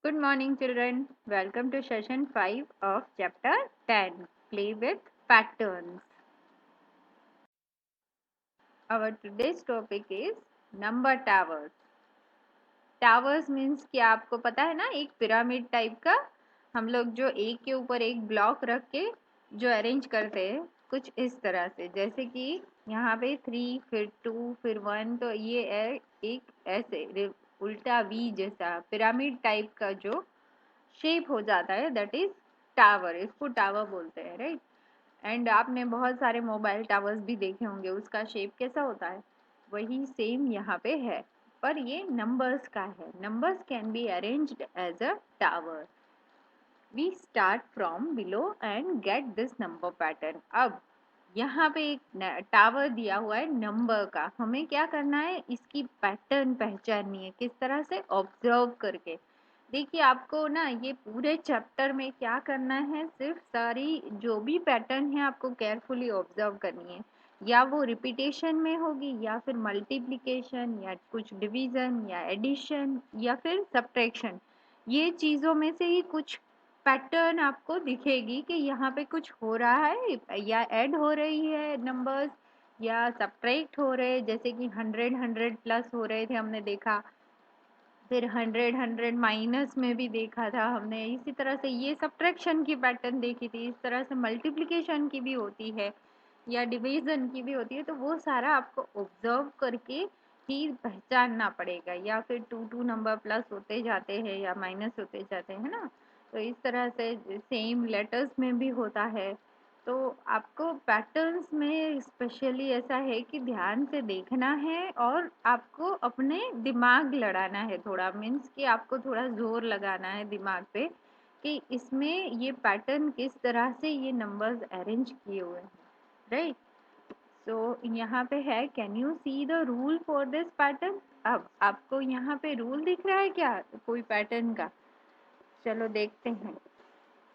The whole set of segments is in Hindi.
Good morning, children. Welcome to session 5 of chapter 10 Play with Patterns. Our today's topic is number towers. Towers means क्या आपको पता है ना, एक पिरामिड टाइप का हम लोग जो एक के ऊपर एक ब्लॉक रख के जो अरेंज करते हैं कुछ इस तरह से, जैसे कि यहाँ पे 3 फिर 2 फिर 1, तो ये है एक ऐसे उल्टा वी जैसा पिरामिड टाइप का जो शेप हो जाता है, दैट इज टावर। इसको टावर बोलते हैं, राइट। एंड आपने बहुत सारे मोबाइल टावर्स भी देखे होंगे, उसका शेप कैसा होता है, वही सेम यहाँ पे है, पर ये नंबर्स का है। Numbers can be arranged as a tower. We start from below and get this number pattern. अब यहाँ पे एक टावर दिया हुआ है नंबर का, हमें क्या करना है, इसकी पैटर्न पहचाननी है। किस तरह से? ऑब्जर्व करके। देखिए आपको ना ये पूरे चैप्टर में क्या करना है, सिर्फ सारी जो भी पैटर्न है आपको केयरफुली ऑब्जर्व करनी है। या वो रिपीटेशन में होगी, या फिर मल्टीप्लिकेशन, या कुछ डिवीजन, या एडिशन, या फिर सब्ट्रैक्शन। ये चीजों में से ही कुछ पैटर्न आपको दिखेगी कि यहाँ पे कुछ हो रहा है, या ऐड हो रही है नंबर्स, या सब्ट्रैक्ट हो रहे, जैसे कि 100 प्लस हो रहे थे हमने देखा, फिर 100 माइनस में भी देखा था हमने। इसी तरह से ये सब्ट्रैक्शन की पैटर्न देखी थी, इस तरह से मल्टीप्लिकेशन की भी होती है या डिवीजन की भी होती है। तो वो सारा आपको ऑब्जर्व करके ही पहचानना पड़ेगा, या फिर टू टू नंबर प्लस होते जाते हैं या माइनस होते जाते हैं ना। तो इस तरह से सेम लेटर्स में भी होता है। तो आपको पैटर्न्स में स्पेशली ऐसा है कि ध्यान से देखना है और आपको अपने दिमाग लड़ाना है थोड़ा, मीन्स कि आपको थोड़ा जोर लगाना है दिमाग पे कि इसमें ये पैटर्न किस तरह से ये नंबर्स अरेंज किए हुए हैं, राइट। सो यहाँ पे है, can you see the rule for this pattern. अब आपको यहाँ पे रूल दिख रहा है क्या कोई पैटर्न का? चलो देखते हैं।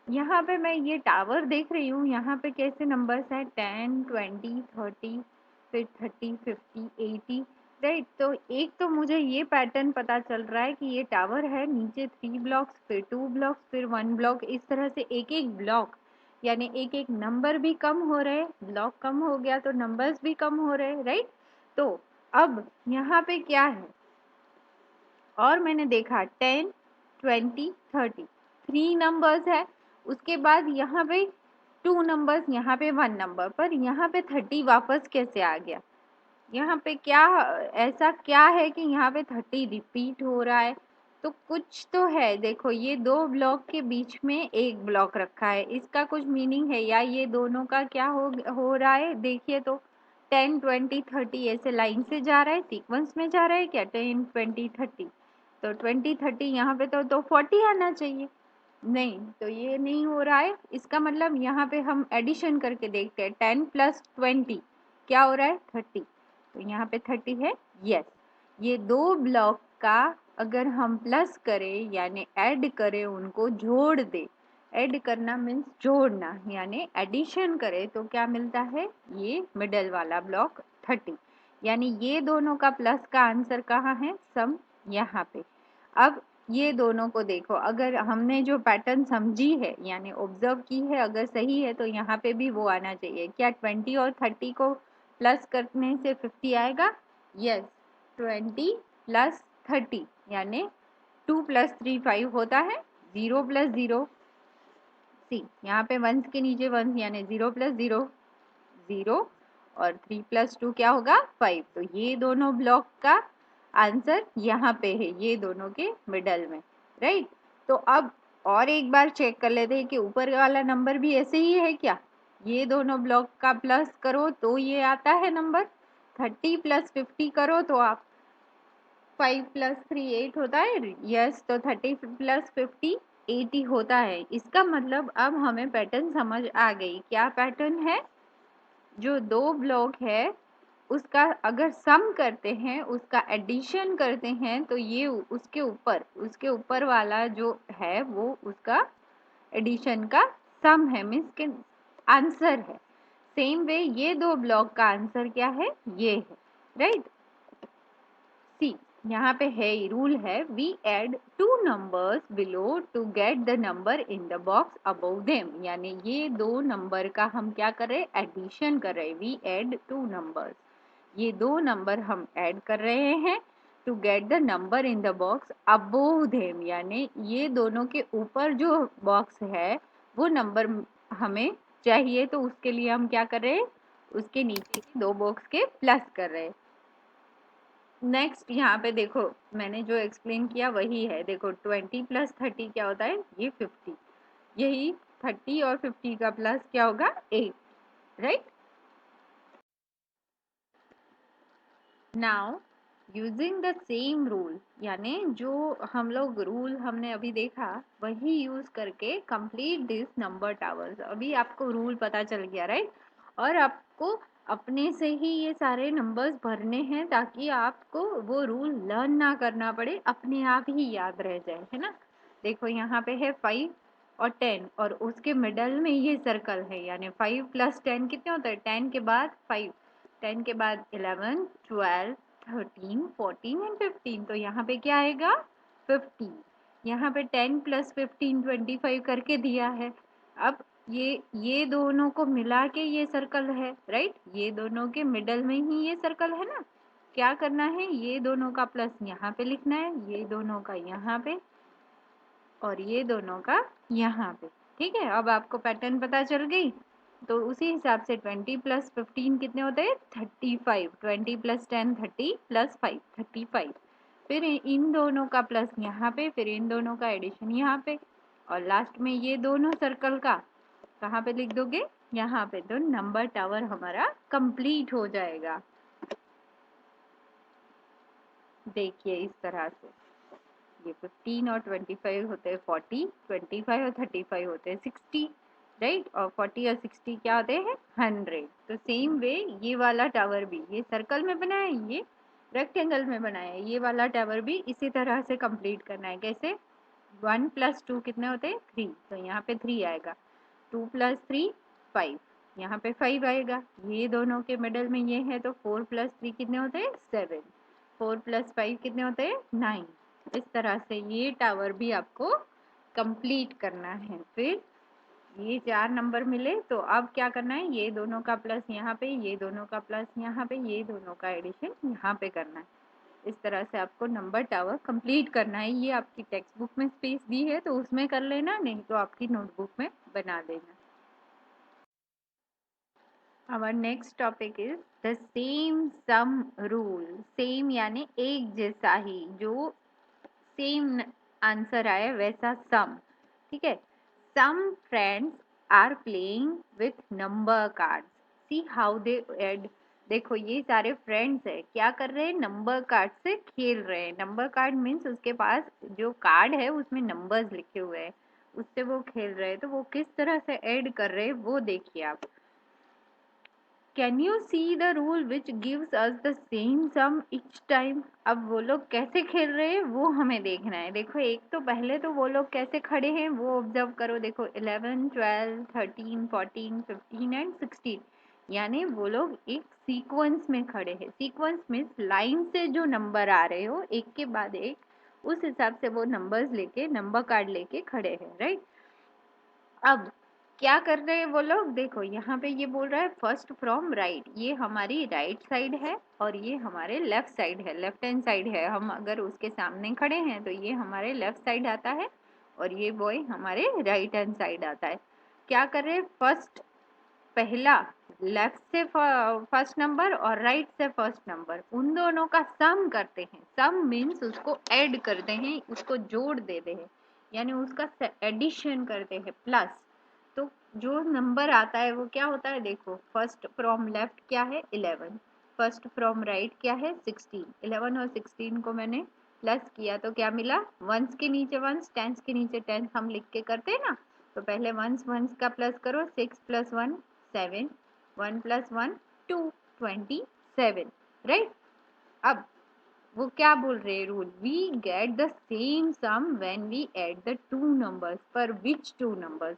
यहाँ पे मैं ये टावर देख रही हूँ, यहाँ पे कैसे नंबर्स हैं, 10 20 30, फिर 30 50 80, राइट। तो एक तो मुझे ये पैटर्न पता चल रहा है कि ये टावर है, नीचे 3 ब्लॉक्स, फिर 2 ब्लॉक्स, फिर 1 ब्लॉक, इस तरह से एक एक ब्लॉक, यानी एक एक नंबर भी कम हो रहे, ब्लॉक कम हो गया तो नंबर्स भी कम हो रहे, राइट। तो अब यहाँ पे क्या है, और मैंने देखा 10 20 30, 3 नंबर्स है, उसके बाद यहाँ पे 2 नंबर्स, यहाँ पे 1 नंबर, पर यहाँ पे 30 वापस कैसे आ गया? यहाँ पे क्या ऐसा क्या है कि यहाँ पे 30 रिपीट हो रहा है? तो कुछ तो है। देखो ये दो ब्लॉक के बीच में एक ब्लॉक रखा है, इसका कुछ मीनिंग है, या ये दोनों का क्या हो रहा है, देखिए तो 10 20 30 ऐसे लाइन से जा रहा है, सीक्वेंस में जा रहा है क्या, 10 20 30, तो 20 30 यहाँ पे तो 40 आना चाहिए, नहीं तो ये नहीं हो रहा है। इसका मतलब यहाँ पे हम एडिशन करके देखते हैं, 10 प्लस 20 क्या हो रहा है, 30, तो यहाँ पे 30 है, यस। ये दो ब्लॉक का अगर हम प्लस करें यानी ऐड करें, उनको जोड़ दे, ऐड करना मीन्स जोड़ना, यानी एडिशन करें, तो क्या मिलता है, ये मिडल वाला ब्लॉक 30, यानी ये दोनों का प्लस का आंसर कहाँ है, सम यहाँ पे। अब ये दोनों को देखो, अगर हमने जो पैटर्न समझी है यानी ऑब्जर्व की है, अगर सही है तो यहाँ पे भी वो आना चाहिए। क्या 20 और 30 को प्लस करने से 50 आएगा? यस, 20 प्लस 30 यानी 2 प्लस 3 5 होता है, 0 प्लस 0, सी यहाँ पे वंस के नीचे वंस, यानी 0 प्लस 0 0, और 3 प्लस 2 क्या होगा, 5। तो ये दोनों ब्लॉक का आंसर यहाँ पे है, ये दोनों के मिडल में, राइट। तो अब और एक बार चेक कर लेते हैं कि ऊपर वाला नंबर भी ऐसे ही है क्या। ये दोनों ब्लॉक का प्लस करो तो ये आता है नंबर, 30 प्लस 50 करो तो आप 5 प्लस 3 8 होता है, यस। तो 30 प्लस 50 80 होता है। इसका मतलब अब हमें पैटर्न समझ आ गई। क्या पैटर्न है, जो दो ब्लॉक है उसका अगर सम करते हैं, उसका एडिशन करते हैं, तो ये उसके ऊपर वाला जो है वो उसका एडिशन का सम है, मीन्स के आंसर है। सेम वे ये दो ब्लॉक का आंसर क्या है, ये है, राइट। सी यहाँ पे है रूल है, we add two numbers below to get the number in the box above them, यानी ये दो नंबर का हम क्या कर रहे हैं, एडिशन कर रहे हैं। वी एड टू नंबर्स, ये दो नंबर हम ऐड कर रहे हैं to get the number in the box above them, यानी ये दोनों के ऊपर जो बॉक्स है वो नंबर हमें चाहिए, तो उसके लिए हम क्या कर रहे हैं, उसके नीचे के दो बॉक्स के प्लस कर रहे हैं। नेक्स्ट यहाँ पे देखो मैंने जो एक्सप्लेन किया वही है, देखो 20 + 30 क्या होता है, ये 50, यही 30 और 50 का प्लस क्या होगा, 8, right. Now using the same rule, यानी जो हम लोग रूल हमने अभी देखा वही यूज करके कंप्लीट दिस नंबर टावर्स। अभी आपको रूल पता चल गया, राइट। और आपको अपने से ही ये सारे नंबर्स भरने हैं ताकि आपको वो रूल लर्न ना करना पड़े, अपने आप ही याद रह जाए, है ना। देखो यहाँ पे है 5 और 10 और उसके मिडल में ये सर्कल है, यानी 5 + 10 कितने होता है, 10 के बाद 5, 10 के बाद 11, 12, 13, 14 एंड 15, तो यहाँ पे क्या आएगा, 50। यहाँ पे 10 + 15 25 करके दिया है। अब ये दोनों को मिला के ये सर्कल है, राइट। ये दोनों के मिडल में ही ये सर्कल है ना। क्या करना है, ये दोनों का प्लस यहाँ पे लिखना है, ये दोनों का यहाँ पे और ये दोनों का यहाँ पे। ठीक है, अब आपको पैटर्न पता चल गई। तो उसी हिसाब से 20 + 15 कितने होते हैं, 35। 20 + 10 30 + 5 35। फिर इन दोनों का प्लस यहाँ पे, फिर इन दोनों का एडिशन यहाँ पे, और लास्ट में ये दोनों सर्कल का कहाँ पे लिख दोगे, यहाँ पे। तो नंबर टावर हमारा कंप्लीट हो जाएगा। देखिए इस तरह से ये 15 और 25 होते हैं 40, 25 और 35 होते हैं 60, राइट। और 40 और 60 क्या होते हैं, 100। तो सेम वे ये वाला टावर भी, ये सर्कल में बना है, ये रेक्टेंगल में बना है, ये वाला टावर भी इसी तरह से कंप्लीट करना है। कैसे, 1 + 2 कितने होते हैं, 3, तो यहाँ पे 3 आएगा। 2 + 3 5, यहाँ पे 5 आएगा। ये दोनों के मिडल में ये है, तो 4 + 3 कितने होते हैं, 7, 4 + 5 कितने होते हैं, 9। इस तरह से ये टावर भी आपको कंप्लीट करना है। फिर ये 4 नंबर मिले तो अब क्या करना है, ये दोनों का प्लस यहाँ पे, ये दोनों का प्लस यहाँ पे, ये दोनों का एडिशन यहाँ पे करना है। इस तरह से आपको नंबर टावर कंप्लीट करना है। ये आपकी टेक्स्ट बुक में स्पेस दी है तो उसमें कर लेना, नहीं तो आपकी नोटबुक में बना देना। Our next topic is the same sum rule। Same यानी एक जैसा ही, जो सेम आंसर आए वैसा सम। ठीक है, some friends are playing with number card, see how they add. देखो ये सारे फ्रेंड्स है, क्या कर रहे हैं, नंबर कार्ड से खेल रहे हैं। नंबर कार्ड मीन्स उसके पास जो कार्ड है उसमें नंबर्स लिखे हुए हैं, उससे वो खेल रहे हैं। तो वो किस तरह से ऐड कर रहे हैं वो देखिए आप। Can you see the rule which gives us the same sum each time. अब वो लोग कैसे खेल रहे हैं वो हमें देखना है। देखो एक तो पहले तो वो लोग कैसे खड़े हैं वो ऑब्जर्व करो। देखो 11 12 13 14 15 एंड 16, यानी वो लोग एक सीक्वेंस में खड़े हैं। सीक्वेंस मीन्स लाइन से जो नंबर आ रहे हो एक के बाद एक, उस हिसाब से वो नंबर्स लेके, नंबर कार्ड लेके खड़े हैं, राइट। अब क्या कर रहे हैं वो लोग, देखो यहाँ पे ये बोल रहा है फर्स्ट फ्रॉम राइट, ये हमारी राइट साइड है और ये हमारे लेफ्ट साइड है, लेफ्ट हैंड साइड है। हम अगर उसके सामने खड़े हैं तो ये हमारे लेफ्ट साइड आता है और ये बॉय हमारे राइट हैंड साइड आता है। क्या कर रहे हैं, फर्स्ट पहला लेफ्ट से फर्स्ट नंबर और राइट से फर्स्ट नंबर, उन दोनों का सम करते हैं। सम मीन्स उसको ऐड करते हैं, उसको जोड़ देते हैं, यानी उसका एडिशन करते हैं, प्लस। तो जो नंबर आता है वो क्या होता है, देखो फर्स्ट फ्रॉम लेफ्ट क्या है 11, फर्स्ट फ्रॉम राइट क्या है 16। 11 और 16 को मैंने प्लस किया तो क्या मिला, वंस के नीचे वंस, टेंस के नीचे टेंस हम लिख के करते हैं ना। तो पहले वंस वंस का प्लस करो, 6 + 1 7, 1 + 1 2, 27, राइट। अब वो क्या बोल रहे हैं rule, we get the same sum when we add the two numbers, पर विच टू नंबर्स।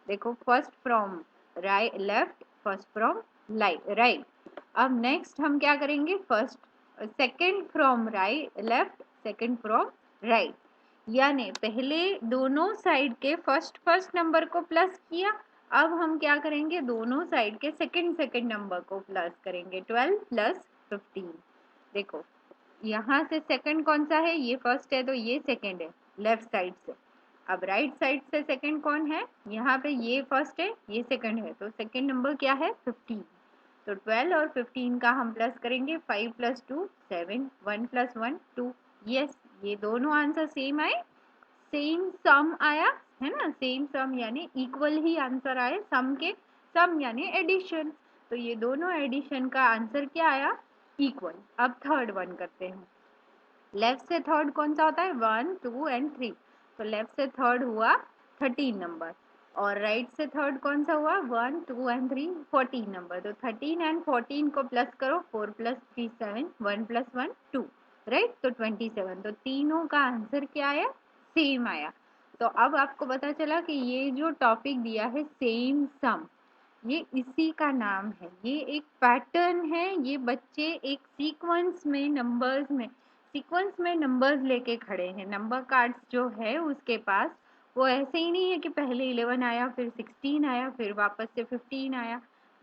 देखो first from right left, first from right. अब नेक्स्ट हम क्या करेंगे, first second from right left, second from right, यानी पहले दोनों साइड के फर्स्ट फर्स्ट नंबर को प्लस किया, अब हम क्या करेंगे, दोनों साइड के सेकंड सेकंड नंबर को प्लस करेंगे। 12 प्लस 15, देखो यहाँ से सेकंड कौन सा है, ये फर्स्ट है तो ये सेकंड है लेफ्ट साइड से। अब राइट साइड से सेकंड कौन है, यहाँ पे ये फर्स्ट है ये सेकंड है, तो सेकंड नंबर क्या है 15। तो 12 और 15 का हम प्लस करेंगे, 5 प्लस 2 7, 1 प्लस 1 2। यस, ये दोनों आंसर सेम आए, सेम सम आया है ना, सेम सम यानी इक्वल ही आंसर आए, सम के सम यानी एडिशन, तो ये दोनों एडिशन का आंसर क्या आया, इक्वल। अब थर्ड वन करते हैं, लेफ्ट से थर्ड कौन सा होता है 1 2 एंड 3, तो लेफ्ट से थर्ड हुआ 13 नंबर, और राइट से थर्ड कौन सा हुआ 1 2 एंड 3 14 नंबर, तो 13 एंड 14 को प्लस करो, 4 प्लस 3 7, 1 प्लस 1 2, राइट, तो 27, तो तीनों का आंसर क्या आया, सेम आया। तो अब आपको पता चला कि ये जो टॉपिक दिया है सेम सम, ये इसी का नाम है, ये एक पैटर्न है, ये बच्चे एक सीक्वेंस में नंबर्स लेके खड़े हैं, नंबर कार्ड्स जो है उसके पास, वो ऐसे ही नहीं है कि पहले 11 आया फिर 16 आया फिर वापस से 15 आया,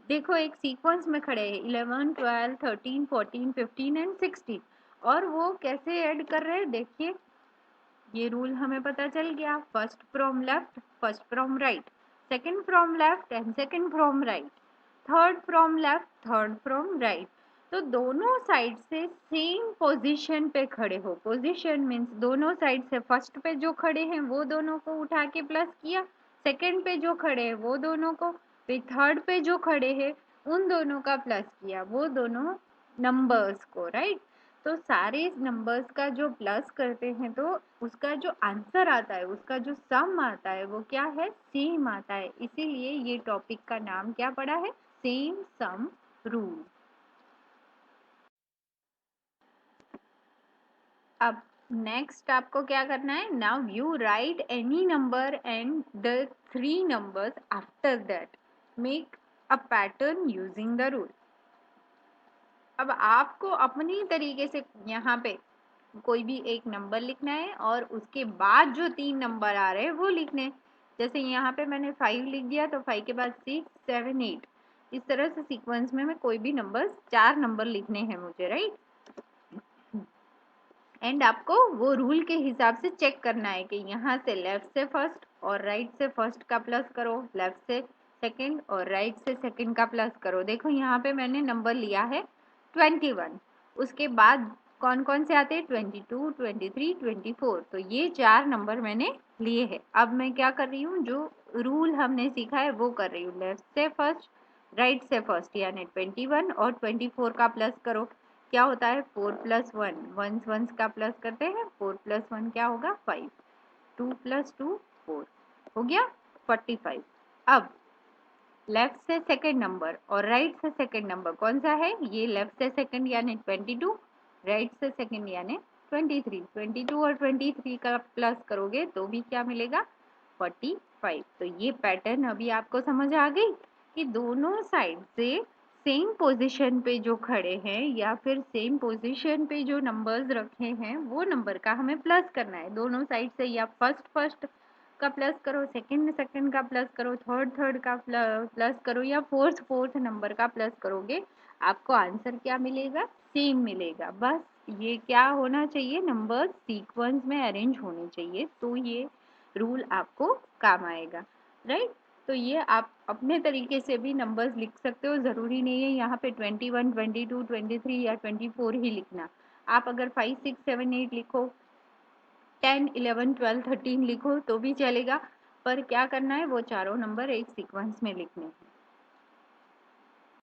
देखो एक सीक्वेंस में खड़े हैं 11 12 13 14 15 एंड 16, और वो कैसे ऐड कर रहे हैं देखिए, ये रूल हमें पता चल गया, first from left first from right, second from left and second from right, third from left third from right, तो दोनों साइड से सेम पोजीशन पे खड़े हो, पोजीशन मीन्स दोनों साइड से फर्स्ट पे जो खड़े हैं वो दोनों को उठा के प्लस किया, सेकंड पे जो खड़े हैं वो दोनों को, फिर थर्ड पे जो खड़े हैं उन दोनों का प्लस किया, वो दोनों नंबर्स को, राइट। तो सारे नंबर्स का जो प्लस करते हैं तो उसका जो आंसर आता है, उसका जो सम आता है वो क्या है, सेम आता है, इसीलिए ये टॉपिक का नाम क्या पड़ा है, सेम सम रूल। अब नेक्स्ट आपको क्या करना है, now you right any number and the three numbers after that, make a pattern using the rule. अब आपको अपनी तरीके से यहाँ पे कोई भी एक नंबर लिखना है और उसके बाद जो तीन नंबर आ रहे हैं वो लिखने हैं, जैसे यहाँ पे मैंने 5 लिख दिया तो 5 के बाद 6 7 8, इस तरह से सीक्वेंस में मैं कोई भी नंबर, चार नंबर लिखने हैं मुझे, राइट। एंड आपको वो रूल के हिसाब से चेक करना है कि यहाँ से लेफ्ट से फर्स्ट और राइट से फर्स्ट का प्लस करो, लेफ्ट से सेकंड और राइट से सेकंड का प्लस करो। देखो यहाँ पे मैंने नंबर लिया है 21, उसके बाद कौन कौन से आते हैं 22 23 24, तो ये चार नंबर मैंने लिए हैं। अब मैं क्या कर रही हूँ, जो रूल हमने सीखा है वो कर रही हूँ, लेफ्ट से फर्स्ट राइट से फर्स्ट, यानी 21 और 24 का प्लस करो, क्या होता है 4 प्लस 1, वंस वंस का प्लस करते हैं, 4 प्लस 1 क्या होगा 5, 2 प्लस 2 4, हो गया 45। अब लेफ्ट से सेकंड नंबर और राइट से सेकंड नंबर कौन सा है, ये लेफ्ट से सेकंड यानी 22, राइट से सेकंड यानी 23, 22 और 23 का प्लस करोगे तो भी क्या मिलेगा 45। तो ये पैटर्न अभी आपको समझ आ गई कि दोनों साइड से सेम पोजीशन पे जो खड़े हैं या फिर सेम पोजीशन पे जो नंबर्स रखे हैं वो नंबर का हमें प्लस करना है दोनों साइड से, या फर्स्ट फर्स्ट का प्लस करो, सेकंड सेकंड का प्लस करो, थर्ड थर्ड का प्लस करो, या फोर्थ फोर्थ नंबर का प्लस करोगे, आपको आंसर क्या मिलेगा, सेम मिलेगा। बस ये क्या होना चाहिए, नंबर सीक्वेंस में अरेंज होने चाहिए, तो ये रूल आपको काम आएगा, राइट। तो ये आप अपने तरीके से भी नंबर्स लिख सकते हो, ज़रूरी नहीं है यहाँ पे 21 22 23 या 24 ही लिखना, आप अगर 5 6 7 8 लिखो, 10 11 12 13 लिखो तो भी चलेगा, पर क्या करना है वो चारों नंबर एक सीक्वेंस में लिखने हैं।